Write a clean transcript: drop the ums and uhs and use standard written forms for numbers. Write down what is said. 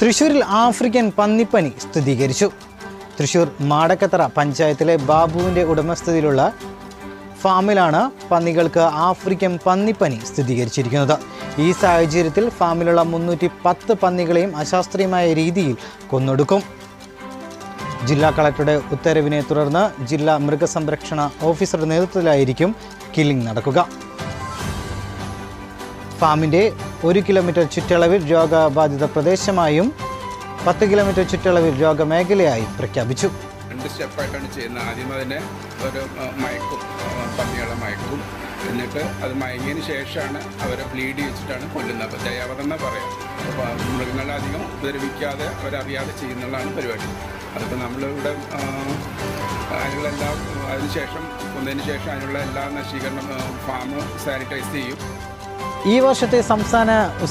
തൃശ്ശൂരിൽ ആഫ്രിക്കൻ പന്നിപ്പനി സ്ഥിരീകരിച്ചു. തൃശ്ശൂർ മാടക്കത്തറ പഞ്ചായത്തിലെ ബാബുവിൻ്റെ ഉടമസ്ഥതയിലുള്ള ഫാമിലാണ് പന്നികൾക്ക് ആഫ്രിക്കൻ പന്നിപ്പനി സ്ഥിരീകരിച്ചിരിക്കുന്നത്. ഈ സാഹചര്യത്തിൽ ഫാമിലുള്ള 310 പന്നികളെയും അശാസ്ത്രീയമായ രീതിയിൽ കൊന്നൊടുക്കും. ജില്ലാ കളക്ടറുടെ ഉത്തരവിനെ തുടർന്ന് ജില്ലാ മൃഗസംരക്ഷണ ഓഫീസറുടെ നേതൃത്വത്തിലായിരിക്കും കില്ലിംഗ് നടക്കുക. ഫാമിൻ്റെ 1 കിലോമീറ്റർ ചുറ്റളവിൽ രോഗബാധിത പ്രദേശമായും 10 കിലോമീറ്റർ ചുറ്റളവിൽ രോഗമേഖലയായി പ്രഖ്യാപിച്ചു. 2 സ്റ്റെപ്പായിട്ടാണ് ചെയ്യുന്നത്. ആദ്യം അതിനെ ഒരു മയക്കും, പന്നികളെ മയക്കും. എന്നിട്ട് അത് മയങ്ങിയതിന് ശേഷമാണ് അവരെ ബ്ലീഡ് വെച്ചിട്ടാണ് കൊല്ലുന്നത്. അപ്പോൾ ദയാവധം എന്നാണ് പറയാം. അപ്പോൾ മൃഗങ്ങളെ അധികം ഉപദ്രവിക്കാതെ അവരറിയാതെ ചെയ്യുന്നതാണ് പരിപാടി. അതിപ്പോൾ നമ്മളിവിടെ അതിനുള്ളെല്ലാം അതിനുശേഷം കൊന്നതിന് ശേഷം അതിനുള്ള എല്ലാ നശീകരണം ഫാം സാനിറ്റൈസ് ചെയ്യും. ഈ വർഷത്തെ സംസ്ഥാന